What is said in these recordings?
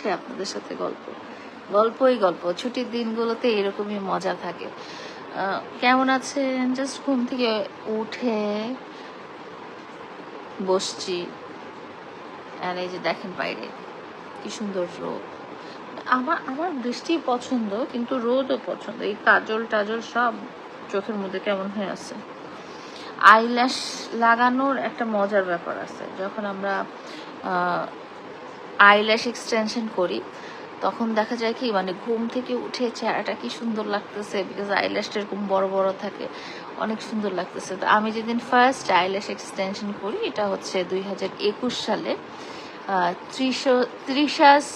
উঠে আপনাদের সাথে গল্পই গল্প। ছুটির দিনগুলোতে এরকমই মজা থাকে। কেমন আছেন? জাস্ট ঘুম থেকে উঠে বসছি, আর এই যে দেখেন বাইরে কি সুন্দর রোদ। আমার বৃষ্টি পছন্দ, কিন্তু রোদও পছন্দ। এই কাজল টাজল সব চোখের মধ্যে কেমন হয়ে আছে। আইল্যাশ লাগানোর একটা মজার ব্যাপার আছে। যখন আমরা আইল্যাশ এক্সটেনশন করি তখন দেখা যায় কি, মানে ঘুম থেকে উঠে চেহারাটা কি সুন্দর লাগতেছে, বিকজ আইল্যাশটা এরকম বড় বড় থাকে, অনেক সুন্দর লাগতেছে। তো আমি যেদিন ফার্স্ট আইল্যাশ এক্সটেনশন করি, এটা হচ্ছে 2021 সালে ত্রিশাস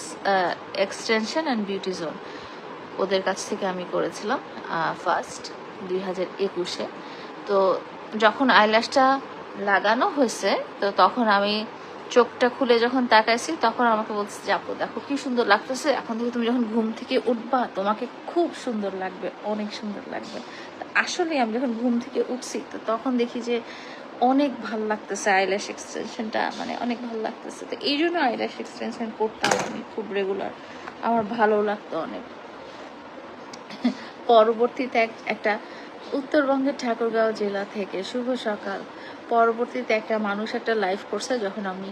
এক্সটেনশন অ্যান্ড বিউটি জোন, ওদের কাছ থেকে আমি করেছিলাম ফার্স্ট 2021-এ। তো যখন আইল্যাশটা লাগানো হয়েছে, তো তখন আমি চোখটা খুলে যখন তাকাইছি, তখন আমাকে বলছে যে আপু দেখো কি সুন্দর লাগতেছে, এখন থেকে তুমি যখন ঘুম থেকে উঠবা তোমাকে খুব সুন্দর লাগবে, অনেক সুন্দর লাগবে। আসলে আমি যখন ঘুম থেকে উঠছি, তো তখন দেখি যে অনেক ভালো লাগতেছে আইল্যাশ এক্সটেনশনটা, মানে অনেক ভালো লাগতেছে। তো এই জন্য আইল্যাশ এক্সটেনশন করতাম আমি খুব রেগুলার, আমার ভালো লাগতো অনেক। পরবর্তীতে একটা উত্তরবঙ্গের ঠাকুরগাঁও জেলা থেকে শুভ সকাল, পরবর্তীতে একটা মানুষ একটা লাইভ করছে যখন আমি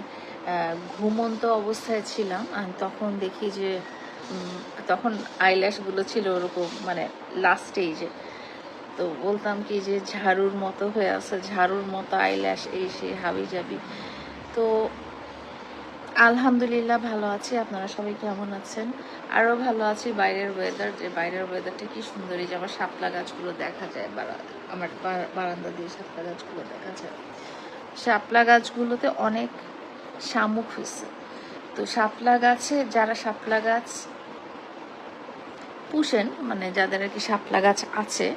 ঘুমন্ত অবস্থায় ছিলাম, আর তখন দেখি যে তখন আইল্যাশগুলো ছিল ওরকম মানে লাস্ট স্টেজে। তো বলতাম কি যে ঝাড়ুর মতো হয়ে আছে, ঝাড়ুর মতো আইল্যাশ, এই সে হাবি যাবি। তো আলহামদুলিল্লাহ ভালো আছি। আপনারা সবাই কেমন আছেন? আরও ভালো আছি। বাইরের ওয়েদারটা কি সুন্দর, এই যে আমার শাপলা গাছগুলো দেখা যায়, আমার বারান্দা দিয়ে শাপলা গাছগুলো দেখা যায়। শাপলা গাছগুলোতে অনেক শামুক হয়েছে। তো শাপলা গাছে, যারা শাপলা গাছ পুষেন, মানে যাদের আর কি শাপলা গাছ আছে,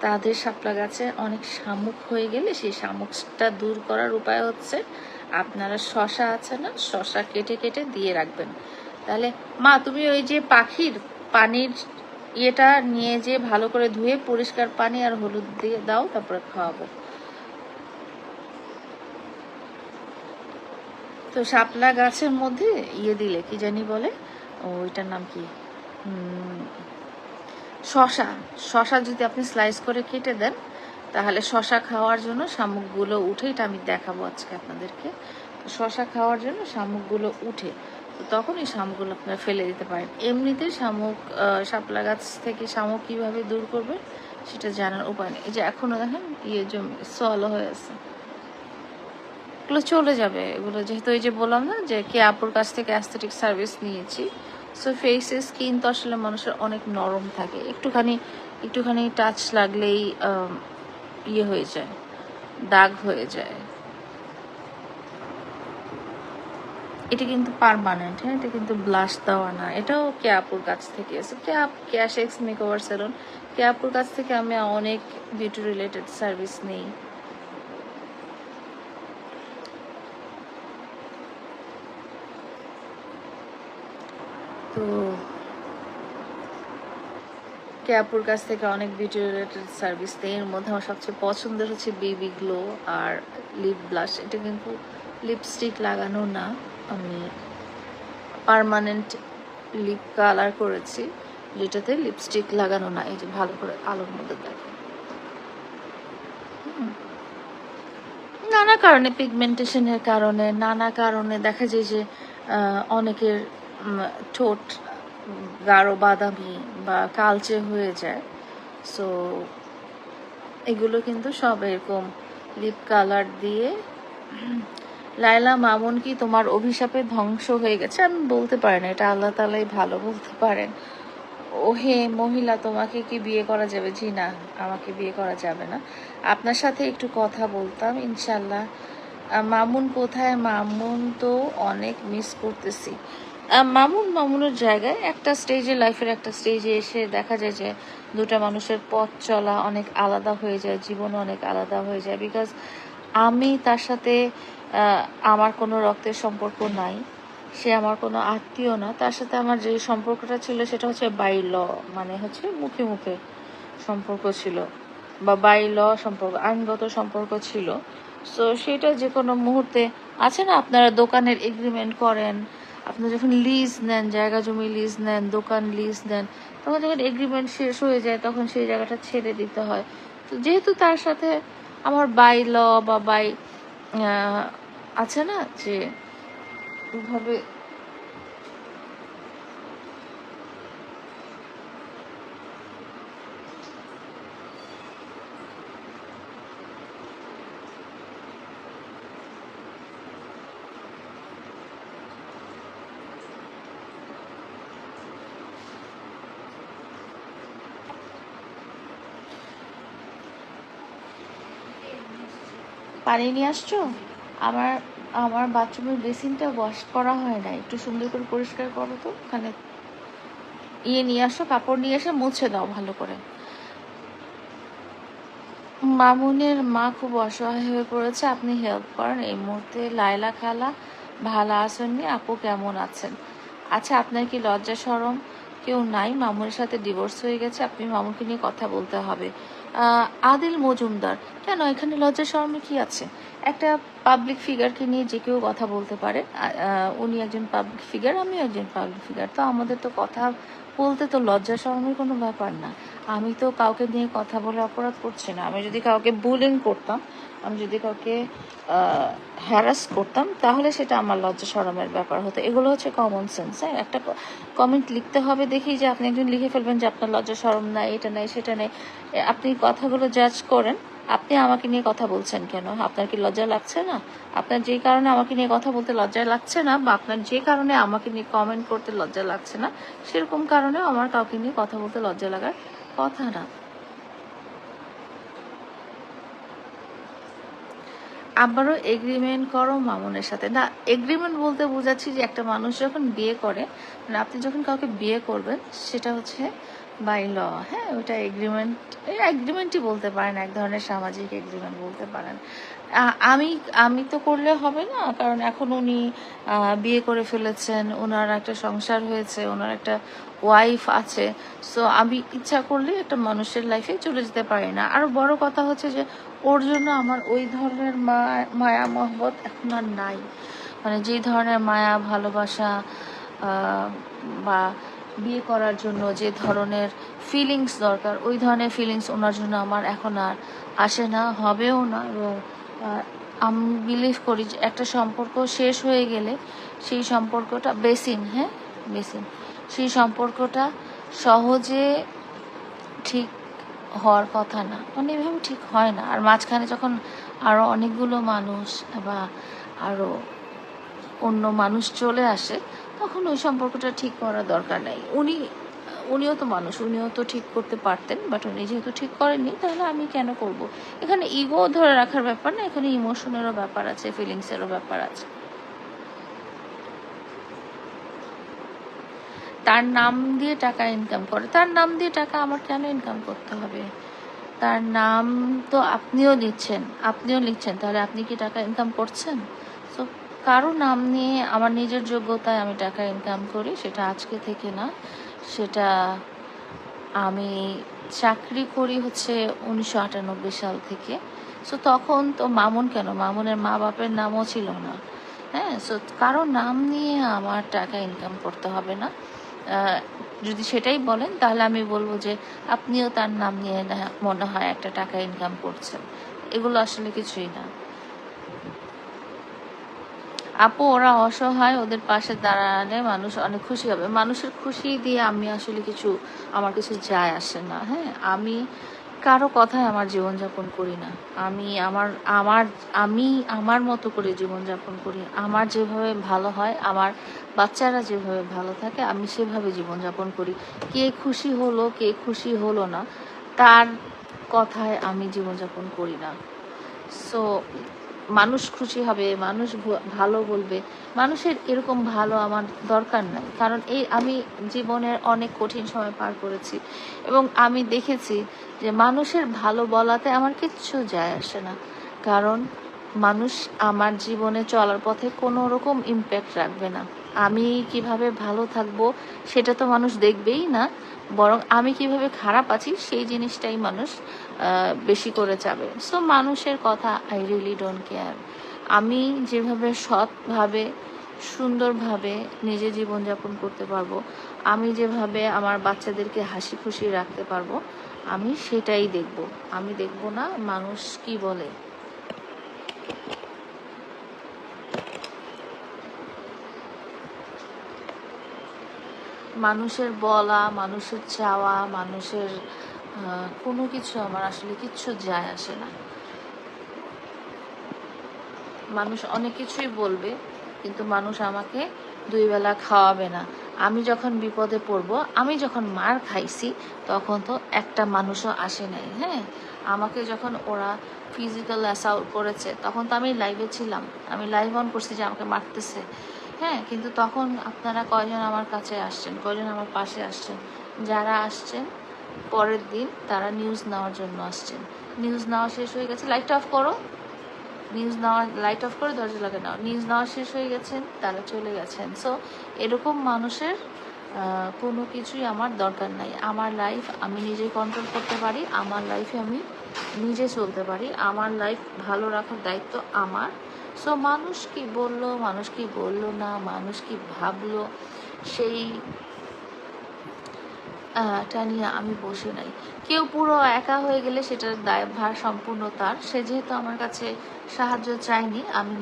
তাদের শাপলা গাছে অনেক শামুক হয়ে গেলে সেই শামুকটা দূর করার উপায় হচ্ছে আপনারা শশা আছে না, শশা কেটে কেটে দিয়ে রাখবেন। তাহলে মা তুমি ওই যে পাখির পানির ইয়েটা নিয়ে যে ভালো করে ধুয়ে পরিষ্কার পানি আর হলুদ দিয়ে দাও, তারপরে খাওয়াবো। তো শাপলা গাছের মধ্যে ইয়ে দিলে কি জানি বলে, ওইটার নাম কি, শশা যদি আপনি স্লাইস করে কেটে দেন, তাহলে শশা খাওয়ার জন্য শামুকগুলো উঠে, এটা আমি দেখাবো আজকে আপনাদেরকে। শশা খাওয়ার জন্য শামুকগুলো উঠে, তো তখন এই শামুকগুলো আপনারা ফেলে দিতে পারেন। এমনিতে শাপলা গাছ থেকে শামুক কীভাবে দূর করবে সেটা জানার উপায় নেই। এই যে এখনও দেখেন ইয়ে জমি সলো হয়ে আছে, এগুলো চলে যাবে এগুলো, যেহেতু এই যে বললাম না যে কে আপুর কাছ থেকে অ্যাস্থেটিক সার্ভিস নিয়েছি। সো ফেসের স্কিন তো আসলে মানুষের অনেক নরম থাকে, একটুখানি টাচ লাগলেই ইয়ে হয়ে যায়, দাগ হয়ে যায়। এটা কিন্তু পার্মানেন্ট, হ্যাঁ, এটা কিন্তু ব্লাশ দেওয়া না, এটাও কে আপুর কাছ থেকে আছে। ক্যাশেক্স মেকওভার সেলুন, কে আপুর কাছ থেকে আমি অনেক বিউটি রিলেটেড সার্ভিস নিই। তো ক্যাপুর কাছ থেকে অনেক বিউটি রিলেটেড সার্ভিস নেই। এর মধ্যে আমার সবচেয়ে পছন্দের হচ্ছে বেবি গ্লো আর লিপ ব্লাশ। এটা কিন্তু লিপস্টিক লাগানো না, আমি পার্মানেন্ট লিপ কালার করেছি, যেটাতে লিপস্টিক লাগানো না। এই যে ভালো করে আলোর মধ্যে দেখো, নানা কারণে, পিগমেন্টেশনের কারণে, নানা কারণে দেখা যায় যে অনেকের ঠোঁট গাঢ় বাদামি বা কালচে হয়ে যায়। সো এগুলো কিন্তু সব এরকম লিপ কালার দিয়ে। লাইলা মামুন কি তোমার অভিশাপে ধ্বংস হয়ে গেছে? আমি বলতে পারি না, এটা আল্লাহ তাআলাই ভালো বলতে পারেন। ও হে মহিলা, তোমাকে কি বিয়ে করা যাবে? জি না, আমাকে বিয়ে করা যাবে না। আপনার সাথে একটু কথা বলতাম ইনশাল্লাহ। মামুন কোথায়? মামুন তো অনেক মিস করতেছি। মামুনের জায়গায় একটা স্টেজে, লাইফের একটা স্টেজে এসে দেখা যায় যে দুটা মানুষের পথ চলা অনেক আলাদা হয়ে যায়, জীবন অনেক আলাদা হয়ে যায়। বিকজ আমি তার সাথে আমার কোনো রক্তের সম্পর্ক নাই, সে আমার কোনো আত্মীয় না। তার সাথে আমার যে সম্পর্কটা ছিল সেটা হচ্ছে বাই ল, মানে হচ্ছে মুখে মুখে সম্পর্ক ছিল, বা বাই ল সম্পর্ক, আইনগত সম্পর্ক ছিল। সো সেটা যে কোনো মুহূর্তে আছে না, আপনারা দোকানের এগ্রিমেন্ট করেন, আপনার যখন লিজ নেন, জায়গা জমি লিজ নেন, দোকান লিজ নেন, তখন যখন এগ্রিমেন্ট শেষ হয়ে যায় তখন সেই জায়গাটা ছেড়ে দিতে হয়। তো যেহেতু তার সাথে আমার বাই ল বা বাই আছে না যে ওইভাবে পানি নিয়ে আসছো? আমার আমার বাথরুমের বেসিনটা ওয়াশ করা হয় না, একটু সুন্দর করে পরিষ্কার করো তো। ওখানে নিয়ে আসো, কাপড় নিয়ে এসে মুছে দাও ভালো করে। মামুনের মা খুব অসহায় হয়ে পড়েছে, আপনি হেল্প করেন এই মুহূর্তে। লায়লা খালা ভালো আছেননি? আপু কেমন আছেন? আচ্ছা, আপনার কি লজ্জা শরম কেউ নাই? মামুনের সাথে ডিভোর্স হয়ে গেছে, আপনি মামুনকে নিয়ে কথা বলতে হবে। আদিল মজুমদার, কেন এখানে লজ্জা শরমে কি আছে? একটা পাবলিক ফিগারকে নিয়ে যে কেউ কথা বলতে পারে। উনি একজন পাবলিক ফিগার, আমিও একজন পাবলিক ফিগার, তো আমাদের তো কথা বলতে তো লজ্জা শরমের কোনো ব্যাপার না। আমি তো কাউকে নিয়ে কথা বলে অপরাধ করছি না। আমি যদি কাউকে বুলিং করতাম, আমি যদি কাউকে হ্যারাস করতাম, তাহলে সেটা আমার লজ্জা শরমের ব্যাপার হতো। এগুলো হচ্ছে কমন সেন্স। হ্যাঁ, একটা কমেন্ট লিখতে হবে দেখেই যে আপনি একজন লিখে ফেলবেন যে আপনার লজ্জা শরম নাই, এটা নেই সেটা নেই। আপনি কথাগুলো জাজ করেন। আপনি আমাকে নিয়ে কথা বলছেন কেন? আপনার কি লজ্জা লাগছে না? আপনার যে কারণে আমাকে নিয়ে কথা বলতে লজ্জা লাগছে না, বা আপনার যে কারণে আমাকে নিয়ে কমেন্ট করতে লজ্জা লাগছে না, সেরকম কারণেও আমার কাউকে নিয়ে কথা বলতে লজ্জা লাগার কথা না। আবারও এগ্রিমেন্ট করো মামুনের সাথে না। এগ্রিমেন্ট বলতে বোঝাচ্ছি যে একটা মানুষ যখন বিয়ে করে, মানে আপনি যখন কাউকে বিয়ে করবেন, সেটা হচ্ছে বাই ল। হ্যাঁ, ওটা এগ্রিমেন্ট, এগ্রিমেন্টই বলতে পারেন, এক ধরনের সামাজিক এগ্রিমেন্ট বলতে পারেন। আমি আমি তো করলে হবে না, কারণ এখন উনি বিয়ে করে ফেলেছেন, ওনার একটা সংসার হয়েছে, ওনার একটা ওয়াইফ আছে। সো আমি ইচ্ছা করলে একটা মানুষের লাইফে চলে যেতে পারি না। আর বড় কথা হচ্ছে যে ওর জন্য আমার ওই ধরনের মায়া মহব্বত এখন আর নাই। মানে যে ধরনের মায়া ভালোবাসা বা বিয়ে করার জন্য যে ধরনের ফিলিংস দরকার, ওই ধরনের ফিলিংস ওনার জন্য আমার এখন আর আসে না, হবেও না। এবং আমি বিলিভ করি যে একটা সম্পর্ক শেষ হয়ে গেলে সেই সম্পর্কটা হ্যাঁ বেসিন, সেই সম্পর্কটা সহজে ঠিক হওয়ার কথা না, মানে এভাবে ঠিক হয় না। আর মাঝখানে যখন আরও অনেকগুলো মানুষ বা আরও অন্য মানুষ চলে আসে, তখন ওই সম্পর্কটা ঠিক করার দরকার নেই। উনিও তো মানুষ, উনিও তো ঠিক করতে পারতেন, বাট উনি যেহেতু ঠিক করেননি, তাহলে আমি কেন করব? এখানে ইগো ধরে রাখার ব্যাপার না, এখানে ইমোশনেরও ব্যাপার আছে, ফিলিংসেরও ব্যাপার আছে। তার নাম দিয়ে টাকা ইনকাম করে, তার নাম দিয়ে টাকা আমার কেন ইনকাম করতে হবে? তার নাম তো আপনিও লিখছেন, তাহলে আপনি কি টাকা ইনকাম করছেন? সো কারো নাম নিয়ে আমার নিজের যোগ্যতায় আমি টাকা ইনকাম করি, সেটা আজকে থেকে না, সেটা আমি চাকরি করি হচ্ছে 1998 সাল থেকে। সো তখন তো মামুন কেন, মামুনের মা বাপের নামও ছিল না। হ্যাঁ, সো কারো নাম নিয়ে আমার টাকা ইনকাম করতে হবে না। যদি সেটাই বলেন, তাহলে আমি বলবো যে আপনিও তার নাম নিয়ে মনে হয় একটা টাকা ইনকাম করছেন। এগুলো আসলে কিছুই না। আপু, ওরা অসহায়, ওদের পাশে দাঁড়ালে মানুষ অনেক খুশি হবে। মানুষের খুশি দিয়ে আমার কিছু যায় আসে না। হ্যাঁ, আমি কারো কথায় আমার জীবনযাপন করি না। আমি আমার আমার আমি আমার মতো করে জীবনযাপন করি। আমার যেভাবে ভালো হয়, আমার বাচ্চারা যেভাবে ভালো থাকে, আমি সেভাবে জীবনযাপন করি। কে খুশি হলো কে খুশি হলো না, তার কথায় আমি জীবনযাপন করি না। সো মানুষ খুশি হবে, মানুষ ভালো বলবে, মানুষের এরকম ভালো আমার দরকার নাই। কারণ আমি জীবনের অনেক কঠিন সময় পার করেছি, এবং আমি দেখেছি যে মানুষের ভালো বলাতে আমার কিচ্ছু যায় আসে না। কারণ মানুষ আমার জীবনে চলার পথে কোনো রকম ইম্প্যাক্ট রাখবে না। আমি কিভাবে ভালো থাকবো সেটা তো মানুষ দেখবেই না, বরং আমি কিভাবে খারাপ আছি সেই জিনিসটাই মানুষ বেশি করে যাবে। সো মানুষের কথা আই রিয়েলি ডোন্ট কেয়ার। আমি যেভাবে সৎভাবে সুন্দরভাবে নিজে জীবনযাপন করতে পারবো, আমি যেভাবে আমার বাচ্চাদেরকে হাসি খুশি রাখতে পারবো, আমি সেটাই দেখব। আমি দেখব না মানুষ কি বলে। মানুষের বলা, মানুষের চাওয়া, মানুষের কোনো কিছু আমার আসলে কিচ্ছু যায় আসে না। মানুষ অনেক কিছুই বলবে, কিন্তু মানুষ আমাকে 2 বেলা খাওয়াবে না। আমি যখন বিপদে পড়ব, আমি যখন মার খাইছি, তখন তো একটা মানুষও আসে নাই। হ্যাঁ, আমাকে যখন ওরা ফিজিক্যাল অ্যাসাল্ট করেছে, তখন তো আমি লাইভে ছিলাম, আমি লাইভ অন করছি যে আমাকে মারতেছে। হ্যাঁ, কিন্তু তখন আপনারা কয়জন আমার কাছে আসছেন, কয়জন আমার পাশে আসছেন? যারা আসছেন পরের দিন, তারা নিউজ নেওয়ার জন্য আসছেন। নিউজ নেওয়া শেষ হয়ে গেছে, লাইটটা অফ করো, নিউজ নেওয়া, লাইট অফ করে দরজা লাগে নাও, নিউজ নেওয়া শেষ হয়ে গেছেন, তারা চলে গেছেন। সো এরকম মানুষের কোনো কিছুই আমার দরকার নাই। আমার লাইফ আমি নিজে কন্ট্রোল করতে পারি, আমার লাইফে আমি নিজে চলতে পারি, আমার লাইফ ভালো রাখার দায়িত্ব আমার। সো মানুষ কি বললো, মানুষ কি বললো না, মানুষ কি ভাবলো, সেই টা নিয়ে আমি বসে নাই। কেউ পুরো একা হয়ে গেলে সেটার দায়ভার সম্পূর্ণ তার। সে যেহেতু আমার কাছে সাহায্য চায়নি, আমি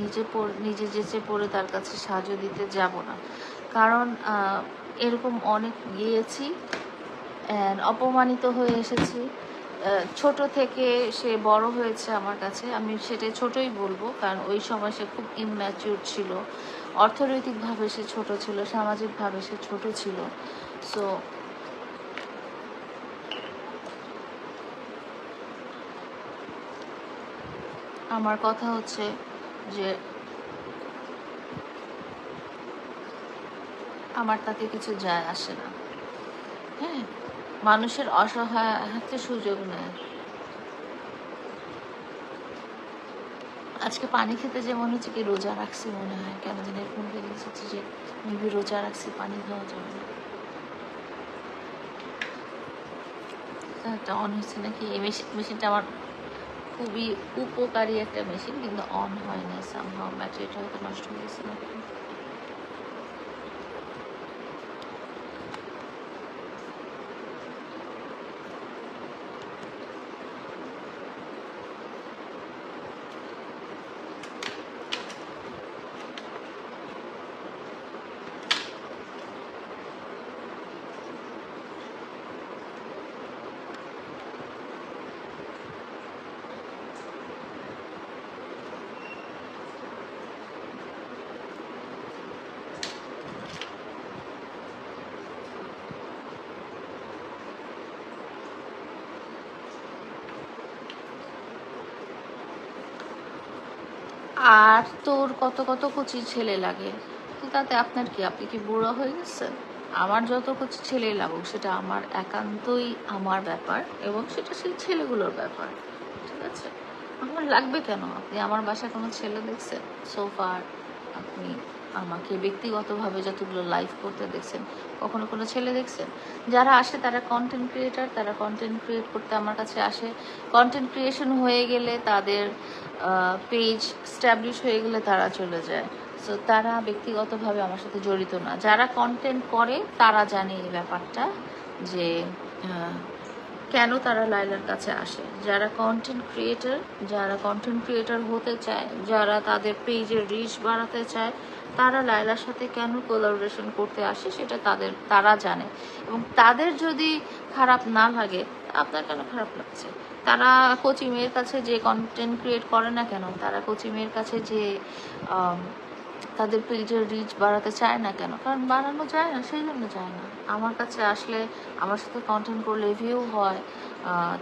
নিজে যেচে পড়ে তার কাছে সাহায্য দিতে যাব না। কারণ এরকম অনেক গিয়েছি, অপমানিত হয়ে এসেছি। ছোট থেকে সে বড় হয়েছে আমার কাছে, আমি সেটাই ছোটই বলবো, কারণ ওই সময় সে খুব ইম্যাচিউর ছিল। অর্থনৈতিকভাবে সে ছোট ছিল, সামাজিকভাবে সে ছোট ছিল। সো আমার কথা হচ্ছে যে আমার তাতে কিছু যায় আসে না। হ্যাঁ, মানুষের অসহায় হাতে সুযোগ নেয়। আজকে পানি খেতে যে মনে হচ্ছে কি রোজা রাখছি মনে হয়, কেন জানি এরকম ফিলিংস হচ্ছে যে মেবি রোজা রাখছি, পানি খাওয়া যাবে না। একটা অন হচ্ছে নাকি, এই মেশিনটা আমার খুবই উপকারী একটা মেশিন, কিন্তু অন হয় না, সামহাও ব্যাটারিটা হয়তো নষ্ট হয়ে গেছে নাকি। আর তোর কত কত কচি ছেলে লাগে, তো তাতে আপনার কি? আপনি কি বুড়ো হয়ে গেছেন? আমার যত কচি ছেলেই লাগুক, সেটা আমার একান্তই আমার ব্যাপার, এবং সেটা সেই ছেলেগুলোর ব্যাপার। ঠিক আছে, আমার লাগবে কেন? আপনি আমার বাসায় কোনো ছেলে দেখছেন সোফার? আপনি আমাকে ব্যক্তিগতভাবে যতগুলো লাইভ করতে দেখছেন, কখনো কোনো ছেলে দেখছেন? যারা আসে তারা কন্টেন্ট ক্রিয়েটার, তারা কন্টেন্ট ক্রিয়েট করতে আমার কাছে আসে। কন্টেন্ট ক্রিয়েশন হয়ে গেলে, তাদের পেজ স্ট্যাবলিশ হয়ে গেলে তারা চলে যায়। সো তারা ব্যক্তিগতভাবে আমার সাথে জড়িত না। যারা কন্টেন্ট করে তারা জানে এই ব্যাপারটা, যে কেন তারা লাইলার কাছে আসে। যারা কন্টেন্ট ক্রিয়েটর হতে চায়, যারা তাদের পেজের রিচ বাড়াতে চায়, তারা লাইলার সাথে কেন কোলাবোরেশন করতে আসে, সেটা তারা জানে। এবং তাদের যদি খারাপ না লাগে, আপনার কেন খারাপ লাগছে? তারা কচি মেয়ের কাছে যে কন্টেন্ট ক্রিয়েট করে না কেন, তারা কচি মেয়ের কাছে যে তাদের পেজের রিচ বাড়াতে চায় না কেন? কারণ বাড়ানো যায় না, সেই জন্য চায় না। আমার কাছে আসলে, আমার সাথে কন্টেন্ট করলে ভিউ হয়,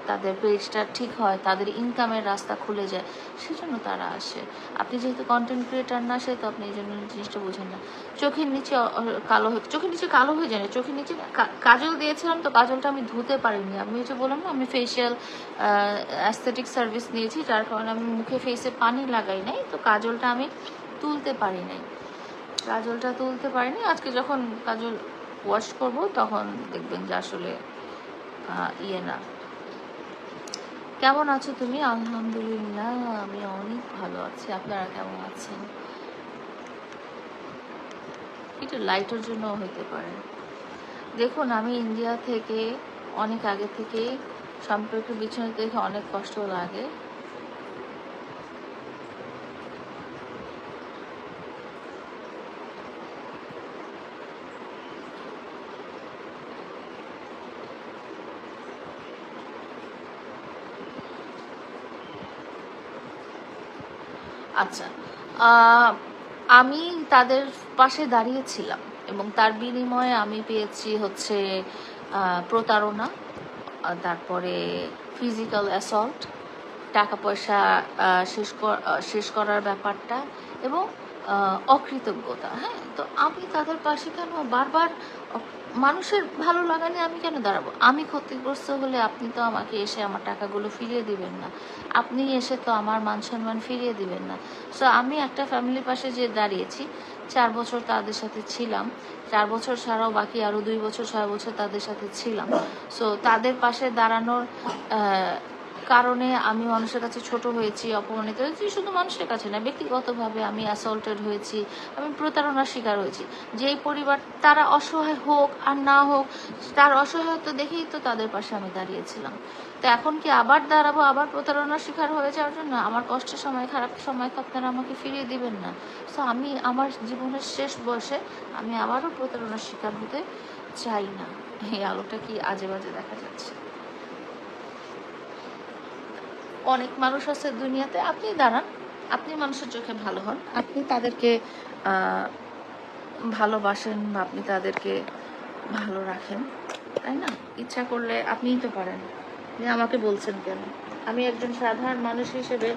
তাদের পেজটা ঠিক হয়, তাদের ইনকামের রাস্তা খুলে যায়, সেই জন্য তারা আসে। আপনি যেহেতু কন্টেন্ট ক্রিয়েটার না, সেহেতু আপনি এই জন্য জিনিসটা বোঝেন না। চোখের নিচে কালো হয়ে, চোখের নিচে কালো হয়ে যায় না, চোখের নিচে কাজল দিয়েছিলাম, তো কাজলটা আমি ধুতে পারিনি। আমি যে বললাম না, আমি ফেসিয়াল অ্যাস্থেটিক সার্ভিস নিয়েছি, যার কারণে আমি মুখে ফেসে পানি লাগাই নাই, তো কাজলটা আমি তুলতে পারি নাই, কাজলটা তুলতে পারিনি। আজকে যখন কাজল ওয়াশ করব, তখন দেখবেন যে আসলে ইয়ে না। কেমন আছো তুমি? আলহামদুলিল্লাহ, আমি অনেক ভালো আছি। আপনারা কেমন আছেন? একটু লাইটের জন্য হতে পারে। দেখুন, আমি ইন্ডিয়া থেকে অনেক আগে থেকে সম্পর্কের বিচ্ছিন্ন দেখে অনেক কষ্ট লাগে। আচ্ছা, আমি তাদের পাশে দাঁড়িয়েছিলাম এবং তার বিনিময়ে আমি পেয়েছি হচ্ছে প্রতারণা, তারপরে ফিজিক্যাল অ্যাসল্ট, টাকা পয়সা শেষ করার ব্যাপারটা এবং অকৃতজ্ঞতা। হ্যাঁ, তো আমি তাদের পাশে কেন বারবার মানুষের ভালো লাগা নিয়ে আমি কেন দাঁড়াবো? আমি ক্ষতিগ্রস্ত হলে আপনি তো আমাকে এসে আমার টাকাগুলো ফিরিয়ে দিবেন না, আপনি এসে তো আমার মান সম্মান ফিরিয়ে দিবেন না। সো আমি একটা ফ্যামিলির পাশে যে দাঁড়িয়েছি, 4 বছর তাদের সাথে ছিলাম, 4 বছর ছাড়াও বাকি আরও 2 বছর 6 বছর তাদের সাথে ছিলাম। সো তাদের পাশে দাঁড়ানোর কারণে আমি মানুষের কাছে ছোট হয়েছি, অপমানিত হয়েছি। শুধু মানুষের কাছে না, ব্যক্তিগতভাবে আমি অ্যাসল্টেড হয়েছি, আমি প্রতারণার শিকার হয়েছি। যেই পরিবার তারা অসহায় হোক আর না হোক, তার অসহায়ত্ব দেখেই তো তাদের পাশে আমি দাঁড়িয়েছিলাম। তো এখন কি আবার দাঁড়াবো আবার প্রতারণার শিকার হয়ে যাওয়ার জন্য? আমার কষ্টের সময়, খারাপ সময় তো আপনারা আমাকে ফিরিয়ে দিবেন না। সো আমি আমার জীবনের শেষ বয়সে আমি আবারও প্রতারণার শিকার হতে চাই না। এই আলোটা কি আজে বাজে দেখা যাচ্ছে? অনেক মানুষ আছে দুনিয়াতে, আপনি দাঁড়ান, আপনি মানুষের চোখে ভালো হন, আপনি তাদেরকে ভালোবাসেন বা আপনি তাদেরকে ভালো রাখেন, তাই না? ইচ্ছা করলে আপনিই তো পারেন। আপনি আমাকে বলছেন কেন? আমি একজন সাধারণ মানুষ হিসেবে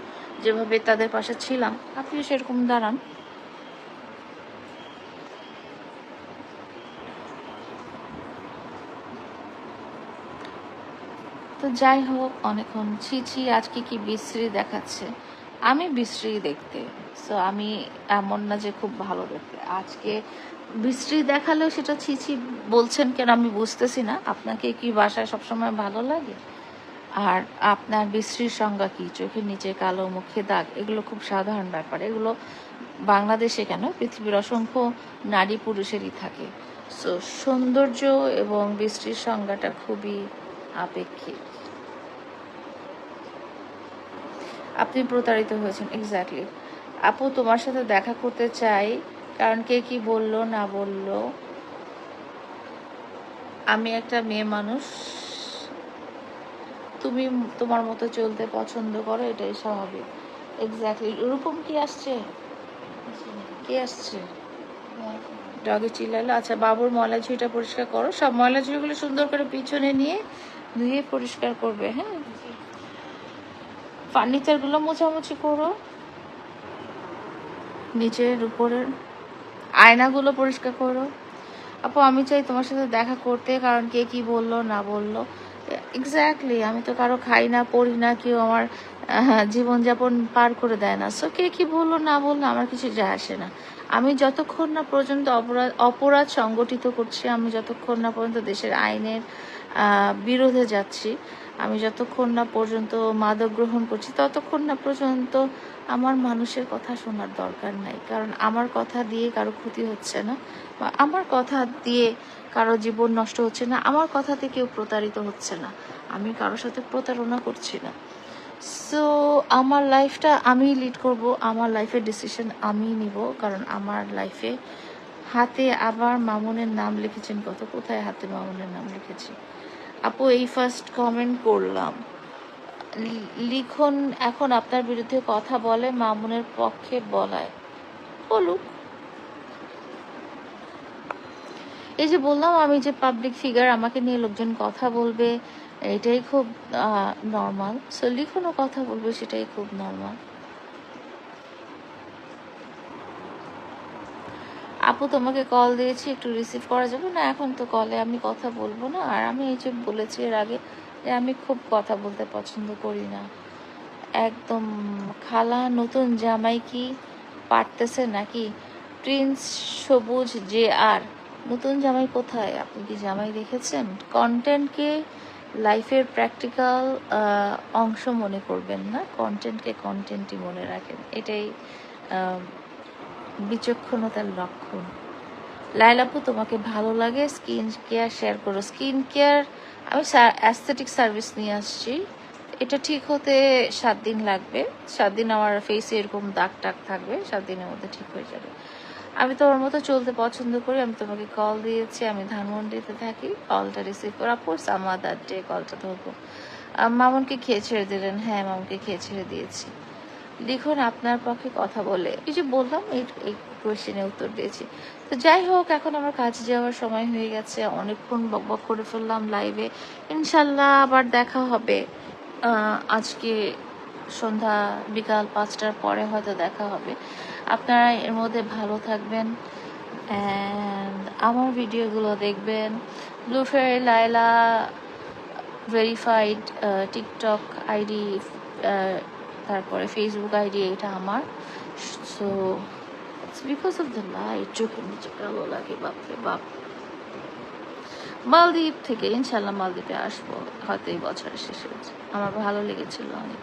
যেভাবে তাদের পাশে ছিলাম, আপনিও সেরকম দাঁড়ান। তো যাই হোক, অনেকক্ষণ ছি আজকে কি বিশ্রী দেখাচ্ছে। আমি বিশ্রী দেখতে, সো আমি এমন না যে খুব ভালো দেখতে। আজকে বিশ্রী দেখালেও সেটা ছি বলছেন কেন আমি বুঝতেছি না। আপনাকে কি বাসায় সবসময় ভালো লাগে? আর আপনার বিশ্রীর সংজ্ঞা কি? চোখের নিচে কালো, মুখে দাগ, এগুলো খুব সাধারণ ব্যাপার। এগুলো বাংলাদেশে কেন, পৃথিবীর অসংখ্য নারী পুরুষেরই থাকে। সো সৌন্দর্য এবং বিশ্রীর সংজ্ঞাটা খুবই আপেক্ষিক। আপনি প্রতারিত হয়েছেন, এক্স্যাক্টলি। আপু, তোমার সাথে দেখা করতে চাই, কারণ কে কি বললো না বললো। আমি একটা মেয়ে মানুষ, তুমি তোমার মতো চলতে পছন্দ করো, এটাই স্বাভাবিক। এক্স্যাক্টলি। রূপম কি আসছে? কে আসছে? ডগে চিল্লালো। আচ্ছা, বাবুর ময়লা ঝুড়িটা পরিষ্কার করো, সব ময়লা ঝুড়িগুলো সুন্দর করে পিছনে নিয়ে ধুয়ে পরিষ্কার করবে। হ্যাঁ, ফার্নিচারগুলো মোছামুছি করো, নিচের উপরের আয়নাগুলো পরিষ্কার করো। আপু, আমি চাই তোমার সাথে দেখা করতে, কারণ কে কি বললো না বললো। এক্স্যাক্টলি, আমি তো কারো খাই না, পড়ি না, কেউ আমার জীবনযাপন পার করে দেয় না। সো কে কি বললো না বললো আমার কিছু যায় আসে না। আমি যতক্ষণ না পর্যন্ত অপরাধ সংগঠিত করছি, আমি যতক্ষণ না পর্যন্ত দেশের আইনের বিরোধে যাচ্ছি, আমি যতক্ষণ না পর্যন্ত মাদক গ্রহণ করছি, ততক্ষণ না পর্যন্ত আমার মানুষের কথা শোনার দরকার নাই। কারণ আমার কথা দিয়ে কারো ক্ষতি হচ্ছে না, বা আমার কথা দিয়ে কারো জীবন নষ্ট হচ্ছে না, আমার কথাতে কেউ প্রতারিত হচ্ছে না, আমি কারোর সাথে প্রতারণা করছি না। সো আমার লাইফটা আমি লিড করব, আমার লাইফের ডিসিশন আমি নিব, কারণ আমার লাইফে হাতে আবার মামুনের নাম লিখেছেন কত, কোথায় হাতে মামুনের নাম লিখেছি? আপু, এই ফার্স্ট কমেন্ট করলাম। লিখন এখন আপনার বিরুদ্ধে কথা বলে, মামুনের পক্ষে বলায়, বলুক। এই যে বললাম, আমি যে পাবলিক ফিগার, আমাকে নিয়ে লোকজন কথা বলবে, এটাই খুব নর্মাল। সো লিখনও কথা বলবে, সেটাই খুব নর্মাল। আপু, তোমাকে কল দিয়েছি, একটু রিসিভ করা যাবে না? এখন তো কলে আমি কথা বলবো না। আর আমি এই যে বলেছি এর আগে যে আমি খুব কথা বলতে পছন্দ করি না একদম। খালা, নতুন জামাই কি পারতেছে নাকি? প্রিন্স সবুজ যে আর নতুন জামাই কোথায়? আপনি কি জামাই দেখেছেন? কন্টেন্টকে লাইফের প্র্যাকটিক্যাল অংশ মনে করবেন না, কন্টেন্টকে কন্টেন্টই মনে রাখেন, এটাই বিচক্ষণতার লক্ষণ। লাইলাপু তোমাকে ভালো লাগে স্কিন কেয়ার শেয়ার করো। স্কিন কেয়ার আমি অ্যাস্থেটিক সার্ভিস নিয়ে আসছি, এটা ঠিক হতে 7 দিন লাগবে। 7 দিন আমার ফেসে এরকম দাগ টাগ থাকবে, 7 দিনের মধ্যে ঠিক হয়ে যাবে। আমি তোমার মতো চলতে পছন্দ করি, আমি তোমাকে কল দিয়েছি, আমি ধানমন্ডিতে থাকি, কলটা রিসিভ করা পর সামাদার ডে কলটা ধরবো। মামুনকে খেয়ে ছেড়ে দিলেন? হ্যাঁ, মামুনকে খেয়ে ছেড়ে দিয়েছি। লিখুন আপনার পক্ষে কথা বলে, এই যে বললাম এই কোয়েশ্চেনে উত্তর দিয়েছি। তো যাই হোক, এখন আমার কাজে যাওয়ার সময় হয়ে গেছে, অনেকক্ষণ বকবক করে ফেললাম লাইভে। ইনশাল্লাহ আবার দেখা হবে আজকে সন্ধ্যা বিকাল 5টার পরে হয়তো দেখা হবে। আপনারা এর মধ্যে ভালো থাকবেন অ্যান্ড আমার ভিডিওগুলো দেখবেন। ব্লু ফেয়ারি লাইলা ভেরিফাইড টিকটক আইডি, তারপরে ফেসবুক আইডি, এটা আমার। So it's because of the light, চোখের নিচে কালো লাগে, বাপরে বাপ। মালদ্বীপ থেকে ইনশাল্লাহ মালদ্বীপে আসবো হয়তো এই বছরের শেষে, আমার ভালো লেগেছিল অনেক।